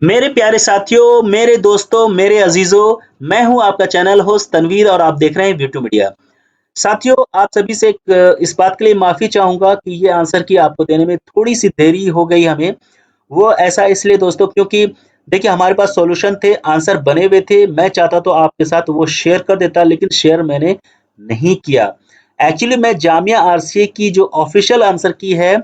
मेरे प्यारे साथियों, मेरे दोस्तों, मेरे अजीजों, मैं हूं आपका चैनल होस्ट तनवीर और आप देख रहे हैं व्यू मीडिया। साथियों, आप सभी से इस बात के लिए माफ़ी चाहूँगा कि ये आंसर की आपको देने में थोड़ी-सी देरी हो गई हमें। वो ऐसा इसलिए दोस्तों क्योंकि देखिए हमारे पास सॉल्यूशन थे, आंसर बने हुए थे। मैं चाहता तो आपके साथ वो शेयर कर देता लेकिन शेयर मैंने नहीं किया। एक्चुअली मैं जामिया आरसीए की जो ऑफ़िशियल आंसर की है,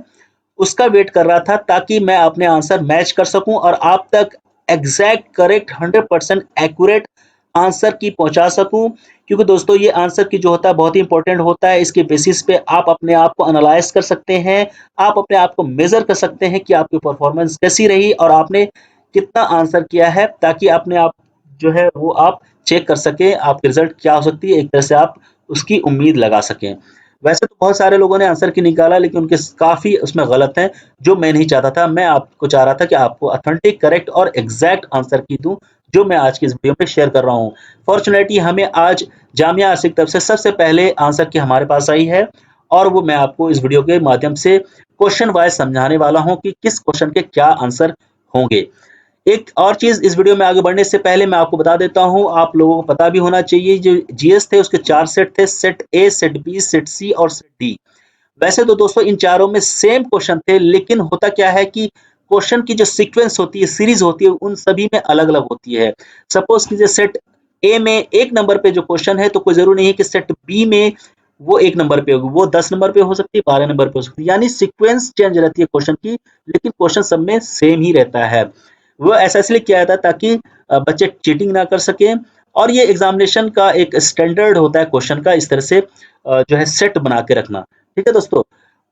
उसका वेट कर रहा था ताकि मैं अपने आंसर मैच कर सकूँ और आप तक एग्ज़ैक्ट करेक्ट 100% एक्यूरेट आंसर की पहुँचा सकूँ। क्योंकि दोस्तों ये आंसर की जो होता है बहुत ही इम्पोर्टेंट होता है। इसके बेसिस पे आप अपने आप को एनालाइज़ कर सकते हैं, आप अपने आप को मेज़र कर सकते हैं कि आपकी परफ़ॉर्मेंस कैसी रही और आपने कितना आंसर किया है ताकि अपने आप जो है वो आप चेक कर सकें, आपकी रिज़ल्ट क्या हो सकती है, एक तरह से आप उसकी उम्मीद लगा सकें। वैसे तो बहुत सारे लोगों ने आंसर की निकाला लेकिन उनके काफ़ी उसमें गलत हैं, जो मैं नहीं चाहता था। मैं आपको चाह रहा था कि आपको ऑथेंटिक, करेक्ट और एग्ज़ैक्ट आंसर की दूँ, जो मैं आज की इस वीडियो में शेयर कर रहा हूँ। फॉर्च्यूनेटली हमें आज जामिया आसिफ की तरफ से सबसे पहले आंसर की हमारे पास आई है और वो मैं आपको इस वीडियो के माध्यम से क्वेश्चन वाइज़ समझाने वाला हूँ कि किस क्वेश्चन के क्या आंसर होंगे। एक और चीज़ इस वीडियो में आगे बढ़ने से पहले मैं आपको बता देता हूँ, आप लोगों को पता भी होना चाहिए जो जीएस थे उसके 4 सेट थे, set A, set B, set C और सेट डी। वैसे तो दोस्तों इन चारों में सेम क्वेश्चन थे लेकिन होता क्या है कि क्वेश्चन की जो सीक्वेंस होती है, सीरीज़ होती है, उन सभी में अलग-अलग होती है। सपोज़ कीजिए सेट ए में 1 नंबर पे जो क्वेश्चन है तो कोई ज़रूरी नहीं है कि सेट बी में वो 1 नंबर पे होगी, वो 10 नंबर पे हो सकती है, 12 नंबर पे हो सकती है। यानी सीक्वेंस चेंज रहती है क्वेश्चन की, लेकिन क्वेश्चन सब में सेम ही रहता है। वो ऐसा इसलिए किया जाता है ताकि बच्चे चीटिंग ना कर सकें और ये एग्जामिनेशन का एक स्टैंडर्ड होता है क्वेश्चन का इस तरह से जो है सेट बना के रखना। ठीक है दोस्तों?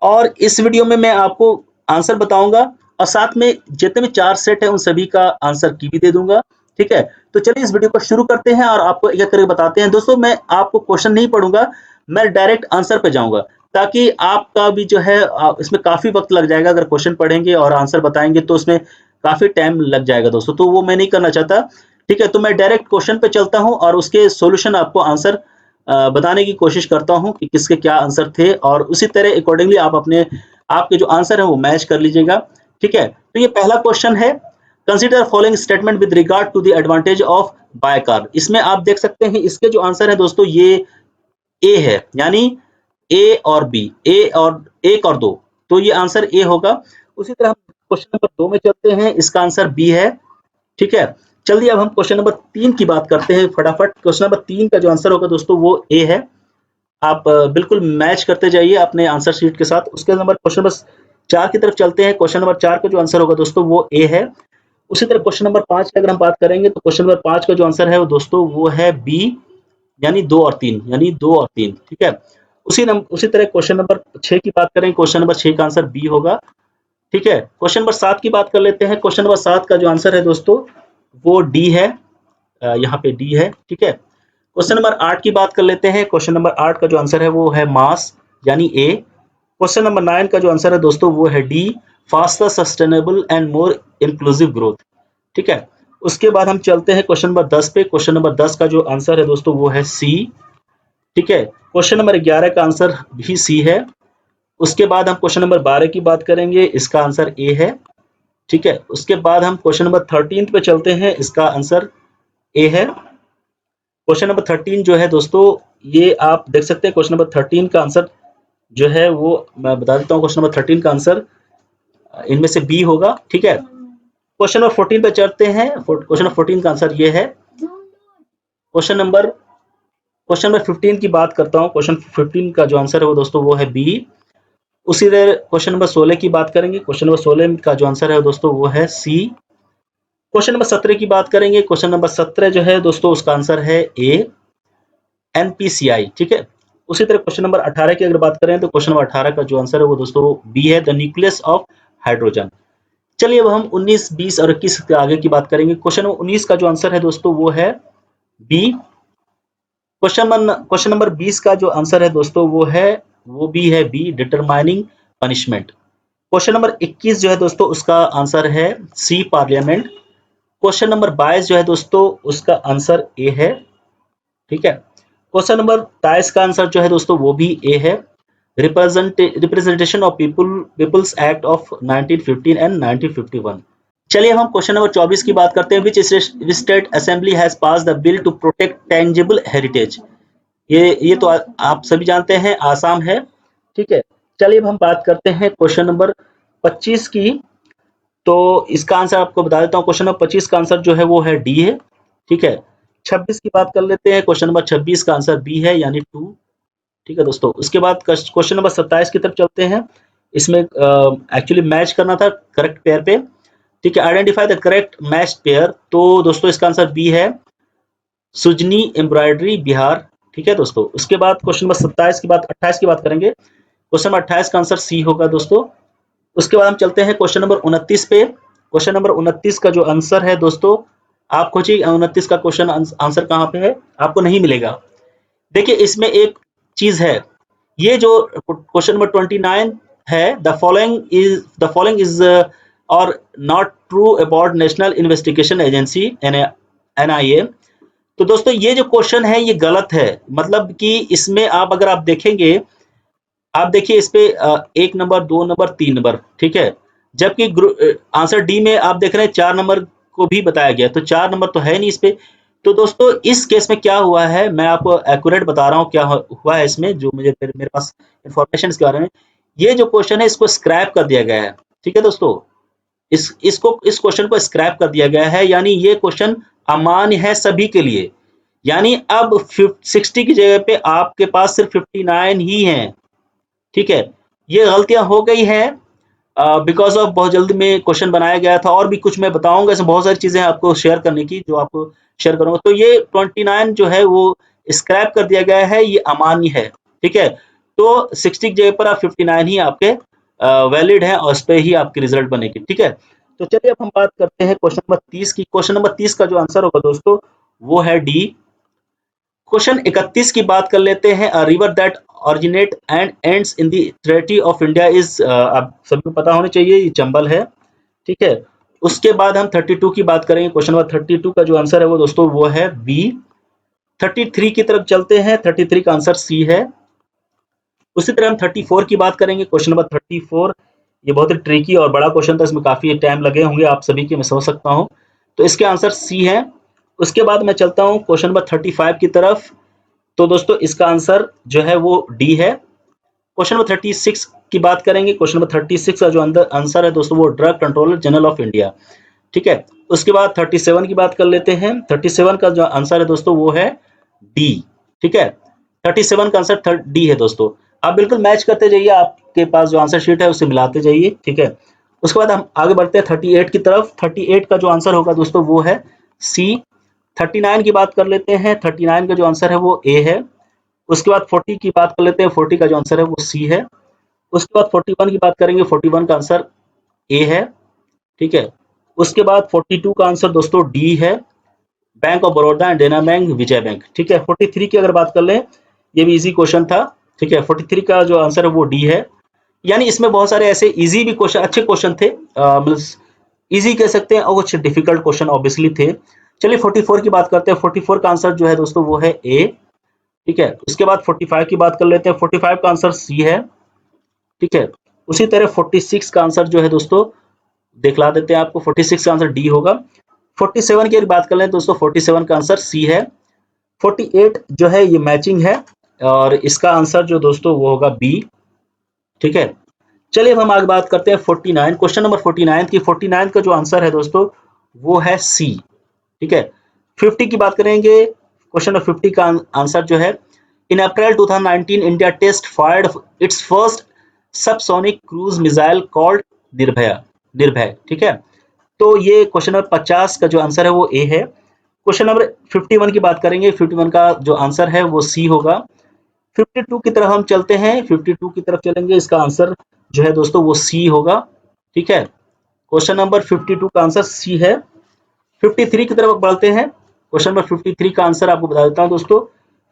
और इस वीडियो में मैं आपको आंसर बताऊँगा और साथ में जितने भी 4 सेट हैं उन सभी का आंसर की भी दे दूँगा। ठीक है? तो चलिए इस वीडियो को शुरू करते हैं और आपको एक-एक करके बताते हैं। दोस्तों मैं आपको क्वेश्चन नहीं पढ़ूँगा, मैं डायरेक्ट आंसर पे जाऊँगा ताकि आपका भी जो है इसमें काफ़ी वक़्त लग जाएगा अगर क्वेश्चन पढ़ेंगे और आंसर बताएँगे तो उसमें काफ़ी टाइम लग जाएगा दोस्तों, तो वो मैं नहीं करना चाहता। ठीक है? तो मैं डायरेक्ट क्वेश्चन पे चलता हूँ और उसके सॉल्यूशन आपको आंसर बताने की कोशिश करता हूँ कि किसके क्या आंसर थे और उसी तरह अकॉर्डिंगली आप अपने आपके जो आंसर है वो मैच कर लीजिएगा। ठीक है? तो ये पहला क्वेश्चन है, consider following statement with regard to the advantage of by car. इसमें आप देख सकते हैं इसके जो आंसर है दोस्तों ये ए है, यानी ए और बी, ए और 1 और 2, तो ये आंसर ए होगा। उसी तरह हम क्वेश्चन नंबर 2 में चलते हैं, इसका आंसर बी है। ठीक है? चलिए अब हम क्वेश्चन नंबर 3 की बात करते हैं फटाफट। क्वेश्चन नंबर 3 का जो आंसर होगा दोस्तों वो ए है। आप बिल्कुल मैच करते जाइए अपने आंसर शीट के साथ। उसके नंबर क्वेश्चन नंबर 4 की तरफ चलते हैं। क्वेश्चन नंबर 4 का जो आंसर होगा दोस्तों वो ए है। उसी तरह क्वेश्चन नंबर 5 की अगर हम बात करेंगे तो क्वेश्चन नंबर 5 का जो आंसर है वो दोस्तों वो है बी, यानी 2 और 3, यानी 2 और 3। ठीक है? उसी तरह क्वेश्चन नंबर 6 की बात करें, क्वेश्चन नंबर 6 का आंसर बी होगा। ठीक है? क्वेश्चन नंबर 7 की बात कर लेते हैं। क्वेश्चन नंबर 7 का जो आंसर है दोस्तों वो डी है। यहाँ पे डी है। ठीक है? क्वेश्चन नंबर 8 की बात कर लेते हैं। क्वेश्चन नंबर 8 का जो आंसर है वो है मास, यानी ए। क्वेश्चन नंबर 9 का जो आंसर है दोस्तों वो है D, faster, sustainable and more inclusive growth. ठीक है? उसके बाद हम चलते हैं क्वेश्चन नंबर 10 पे। क्वेश्चन नंबर 10 का जो आंसर है दोस्तों वो है सी। ठीक है? क्वेश्चन नंबर 11 का आंसर भी सी है। उसके बाद हम क्वेश्चन नंबर 12 की बात करेंगे, इसका आंसर ए है। ठीक है? उसके बाद हम क्वेश्चन नंबर 13 पे चलते हैं, इसका आंसर ए है। क्वेश्चन नंबर 13 जो है दोस्तों ये आप देख सकते हैं क्वेश्चन नंबर 13 का आंसर जो है वो मैं बता देता हूँ। क्वेश्चन नंबर 13 का आंसर इनमें से बी होगा। ठीक है? क्वेश्चन नंबर 14 पे चलते हैं। क्वेश्चन नंबर 14 का आंसर ये है। क्वेश्चन नंबर 15 की बात करता हूँ। क्वेश्चन 15 का जो आंसर है वो दोस्तों वो है बी। उसी तरह क्वेश्चन नंबर 16 की बात करेंगे। क्वेश्चन नंबर 16 का जो आंसर है दोस्तों वो है सी। क्वेश्चन नंबर 17 की बात करेंगे। क्वेश्चन नंबर 17 जो है दोस्तों उसका आंसर है ए, एनपीसीआई। ठीक है? उसी तरह क्वेश्चन नंबर 18 की अगर बात करें तो क्वेश्चन नंबर 18 का जो आंसर है वो दोस्तों बी है, द न्यूक्लियस ऑफ हाइड्रोजन। चलिए अब हम 19, 20 और 21 के आगे की बात करेंगे। क्वेश्चन नंबर 19 का जो आंसर है दोस्तों वो है बी। क्वेश्चन नंबर 20 का जो आंसर है दोस्तों वो भी है B, determining punishment. Question number 21 जो है दोस्तों उसका आंसर है सी, पार्लियामेंट। क्वेश्चन नंबर 22 जो है दोस्तों उसका आंसर ए है। ठीक है? क्वेश्चन नंबर 23 का आंसर जो है दोस्तों वो भी ए है, representation of people's act of 1915 and 1951। चलिए अब हम क्वेश्चन नंबर 24 की बात करते हैं। Which state assembly has pass the bill to protect tangible heritage. ये तो आप सभी जानते हैं, आसाम है। ठीक है, चलिए अब हम बात करते हैं क्वेश्चन नंबर 25 की। तो इसका आंसर आपको बता देता हूँ। क्वेश्चन नंबर 25 का आंसर जो है वो है डी है। ठीक है, 26 की बात कर लेते हैं। क्वेश्चन नंबर 26 का आंसर बी है, यानी 2। ठीक है दोस्तों, उसके बाद क्वेश्चन नंबर 27 की तरफ चलते हैं। इसमें एक्चुअली मैच करना था करेक्ट पेयर पे। ठीक है, identify the correct match pair. तो दोस्तों इसका आंसर बी है, सुजनी एम्ब्रॉयडरी बिहार। ठीक है दोस्तों, उसके बाद क्वेश्चन नंबर 27 की बात 28 की बात करेंगे। क्वेश्चन नंबर 28 का आंसर सी होगा दोस्तों। उसके बाद हम चलते हैं क्वेश्चन नंबर 29 पे। क्वेश्चन नंबर 29 का जो आंसर है दोस्तों, आप खोजिए 29 का क्वेश्चन आंसर कहाँ पे है, आपको नहीं मिलेगा। देखिए इसमें एक चीज है, ये जो क्वेश्चन नंबर 29 है, द फॉलोइंग इज और not true about national investigation agency NIA. तो दोस्तों ये जो क्वेश्चन है ये गलत है। मतलब कि इसमें अगर आप देखेंगे, आप देखिए इस पे 1 नंबर, 2 नंबर, 3 नंबर। ठीक है, जबकि आंसर डी में आप देख रहे हैं 4 नंबर को भी बताया गया, तो 4 नंबर तो है नहीं इस पे। तो दोस्तों इस केस में क्या हुआ है, मैं आपको एक्यूरेट बता रहा हूँ क्या हुआ है इसमें, जो मेरे पास इंफॉर्मेशन इसके बारे में। ये जो क्वेश्चन है इसको स्क्रैप कर दिया गया है। ठीक है दोस्तों, इस क्वेश्चन को स्क्रैप कर दिया गया है, यानी ये क्वेश्चन अमान्य है सभी के लिए। यानी अब 60 की जगह पे आपके पास सिर्फ 59 ही है। ठीक है, ये गलतियां हो गई हैं बिकॉज ऑफ बहुत जल्दी में क्वेश्चन बनाया गया था। और भी कुछ मैं बताऊंगा, इसमें बहुत सारी चीजें आपको शेयर करने की, जो आपको शेयर करूंगा। तो ये 29 जो है वो स्क्रैप कर दिया गया है, ये अमान्य है। ठीक है, तो 60 की जगह पर आप 59 ही आपके वैलिड है, और उस पर ही आपकी रिजल्ट बनेगी। ठीक है, तो चलिए अब हम बात करते हैं क्वेश्चन नंबर 30 की। क्वेश्चन नंबर 30 का जो आंसर होगा दोस्तों वो है डी। क्वेश्चन 31 की बात कर लेते हैं। A river that originate and ends in the territory of India is, आप सभी को पता होना चाहिए, ये चंबल है। ठीक है, उसके बाद हम 32 की बात करेंगे। क्वेश्चन नंबर 32 का जो आंसर है वो दोस्तों वो है बी। 33 की तरफ चलते हैं। 33 का आंसर सी है। उसी तरह हम 34 की बात करेंगे। क्वेश्चन नंबर 34, ये बहुत ही ट्रिकी और बड़ा क्वेश्चन था, इसमें काफी टाइम लगे होंगे आप सभी के, मैं समझ सकता हूँ। तो इसके आंसर सी है। उसके बाद मैं चलता हूँ क्वेश्चन नंबर 35 की तरफ। तो दोस्तों इसका आंसर जो है वो डी है। क्वेश्चन नंबर 36 की बात करेंगे। क्वेश्चन नंबर 36 का जो आंसर है दोस्तों वो drug controller general of India. ठीक है, उसके बाद 37 की बात कर लेते हैं। 37 का जो आंसर है दोस्तों वो है डी। ठीक है, 37 का आंसर डी है दोस्तों। आप बिल्कुल मैच करते जाइए, आपके पास जो आंसर शीट है उससे मिलाते जाइए। ठीक है, उसके बाद हम आगे बढ़ते हैं 38 की तरफ। 38 का जो आंसर होगा दोस्तों वो है सी। 39 की बात कर लेते हैं। 39 का जो आंसर है वो ए है। उसके बाद 40 की बात कर लेते हैं। 40 का जो आंसर है वो सी है। उसके बाद 41 की बात करेंगे। 41 का आंसर ए है। ठीक है, उसके बाद 42 का आंसर दोस्तों डी है, बैंक ऑफ बड़ौदा एंड देना बैंक, विजय बैंक। ठीक है, 43 की अगर बात कर लें, ये भी इजी क्वेश्चन था। ठीक है, 43 का जो आंसर है वो डी है। यानी इसमें बहुत सारे ऐसे इजी भी क्वेश्चन, अच्छे क्वेश्चन थे, मतलब इजी कह सकते हैं, और कुछ डिफिकल्ट क्वेश्चन ऑब्वियसली थे। चलिए 44 की बात करते हैं। 44 का आंसर जो है दोस्तों वो है ए। ठीक है, उसके बाद 45 की बात कर लेते हैं। 45 का आंसर सी है। ठीक है, उसी तरह 46 का आंसर जो है दोस्तों दिखला देते हैं आपको। 46 का आंसर डी होगा। 47 की अगर बात कर लें दोस्तों, 47 का आंसर सी है। 48 जो है ये मैचिंग है, और इसका आंसर जो दोस्तों वो होगा बी। ठीक है, चलिए अब हम आगे बात करते हैं 49, क्वेश्चन नंबर 49 की। 49 का जो आंसर है दोस्तों वो है सी। ठीक है, 50 की बात करेंगे। क्वेश्चन नंबर 50 का आंसर जो है, in April 2019 India test fired its first subsonic cruise missile called Nirbhaya. Nirbhay. ठीक है, तो ये क्वेश्चन नंबर 50 का जो आंसर है वो ए है। क्वेश्चन नंबर 51 की बात करेंगे। 51 का जो आंसर है वो सी होगा। 52 की तरफ हम चलते हैं। 52 की तरफ चलेंगे, इसका आंसर जो है दोस्तों वो सी होगा। ठीक है, क्वेश्चन नंबर 52 का आंसर सी है। 53 की तरफ बढ़ते हैं। क्वेश्चन नंबर 53 का आंसर आपको बता देता हूं दोस्तों।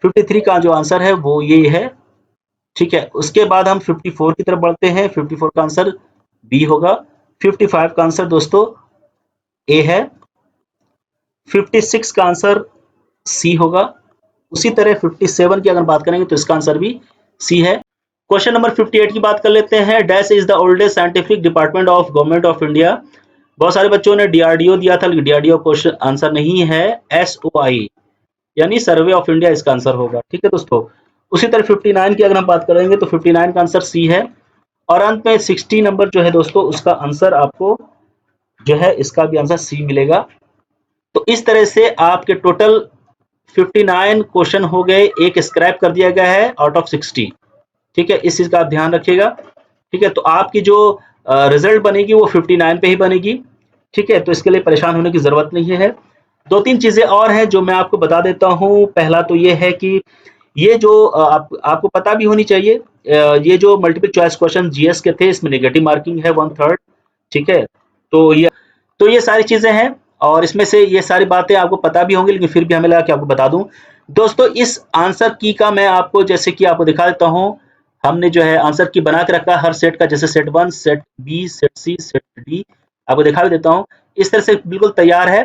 53 का जो आंसर है वो ये है। ठीक है, उसके बाद हम 54 की तरफ बढ़ते हैं। 54 का आंसर बी होगा। 55 का आंसर दोस्तों ए है। 56 का आंसर सी होगा। उसी तरह 57 की अगर बात करेंगे तो इसका आंसर भी सी है। क्वेश्चन नंबर 58 की बात कर लेते हैं। Dash is the oldest scientific department of government of India. बहुत सारे बच्चों ने डीआरडीओ दिया था, लेकिन डीआरडीओ क्वेश्चन आंसर नहीं है, एसओआई यानी सर्वे ऑफ इंडिया इसका आंसर होगा। ठीक है दोस्तों, उसी तरह 59 की अगर हम बात करेंगे तो 59 का आंसर सी है। और अंत में 60 नंबर जो है दोस्तों, उसका आंसर आपको जो है, इसका भी आंसर सी मिलेगा। तो इस तरह से आपके टोटल 59 क्वेश्चन हो गए, एक स्क्रैप कर दिया गया है आउट ऑफ 60। ठीक है, इस चीज का आप ध्यान रखिएगा। ठीक है, तो आपकी जो रिजल्ट बनेगी वो 59 पे ही बनेगी। ठीक है, तो इसके लिए परेशान होने की जरूरत नहीं है। दो तीन चीजें और हैं जो मैं आपको बता देता हूँ। पहला तो ये है कि ये जो आपको पता भी होनी चाहिए, ये जो मल्टीपल चॉइस क्वेश्चन जीएस के थे, इसमें नेगेटिव मार्किंग है 1/3। ठीक है, तो ये सारी चीजें हैं, और इसमें से ये सारी बातें आपको पता भी होंगी, लेकिन फिर भी हमें लगा कि आपको बता दूं। दोस्तों, इस आंसर की का मैं आपको जैसे कि आपको दिखा देता हूं। हमने जो है आंसर की बना के रखा हर सेट का, जैसे सेट 1, सेट बी, सेट सी, सेट डी, आपको दिखा भी देता हूं। इस तरह से बिल्कुल तैयार है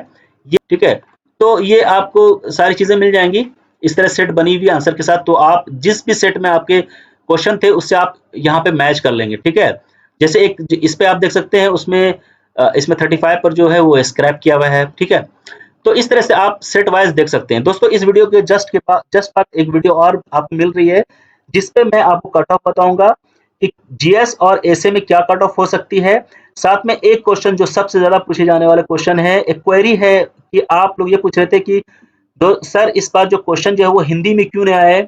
ये। ठीक है, तो ये आपको सारी चीजें मिल जाएंगी इस तरह सेट बनी हुई आंसर के साथ। तो आप जिस भी सेट में आपके क्वेश्चन थे उससे आप यहाँ पे मैच कर लेंगे। ठीक है, जैसे एक इस पे आप देख सकते हैं, उसमें इसमें 35 पर जो है वो स्क्रैप किया हुआ है। ठीक है, तो इस तरह से आप सेट वाइज देख सकते हैं। दोस्तों, इस वीडियो के जस्ट बाद एक वीडियो और आपको मिल रही है, जिसपे मैं आपको कट ऑफ बताऊंगा कि जीएस और एसए में क्या कट ऑफ हो सकती है। साथ में एक क्वेश्चन जो सबसे ज्यादा पूछे जाने वाला क्वेश्चन है, एक क्वेरी है कि आप लोग ये पूछ रहे थे कि सर इस बार जो क्वेश्चन जो है वो हिंदी में क्यों नहीं आया है।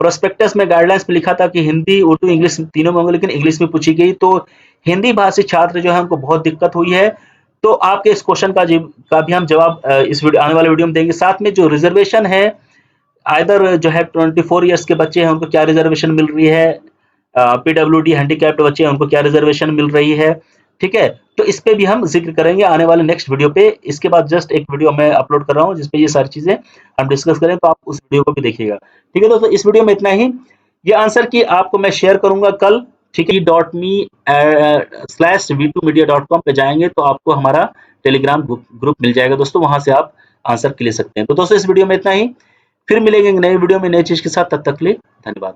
प्रोस्पेक्टस में गाइडलाइंस में लिखा था कि हिंदी, उर्दू, इंग्लिश तीनों में होंगे, लेकिन इंग्लिश में पूछी गई, तो हिंदी भाषी छात्र जो है उनको बहुत दिक्कत हुई है। तो आपके इस क्वेश्चन का भी हम जवाब इस वीडियो आने वाले वीडियो में देंगे। साथ में जो रिजर्वेशन है, आइदर जो है 24 ईयर्स के बच्चे हैं उनको क्या रिजर्वेशन मिल रही है, पीडब्ल्यूडी हैंडीकैप्ड बच्चे हैं उनको क्या रिजर्वेशन मिल रही है। ठीक है, तो इस पे भी हम जिक्र करेंगे आने वाले नेक्स्ट वीडियो पे। इसके बाद जस्ट एक वीडियो मैं अपलोड कर रहा हूँ जिसपे ये सारी चीजें हम डिस्कस करें, तो आप उस वीडियो को भी देखिएगा। ठीक है दोस्तों, इस वीडियो में इतना ही। ये आंसर की आपको मैं शेयर करूंगा कल। ठीक है, .me/v2media.com पे जाएंगे तो आपको हमारा टेलीग्राम ग्रुप मिल जाएगा दोस्तों, वहां से आप आंसर के ले सकते हैं। तो दोस्तों, इस वीडियो में इतना ही। फिर मिलेंगे नई वीडियो में नई चीज के साथ, तब तक के लिए धन्यवाद।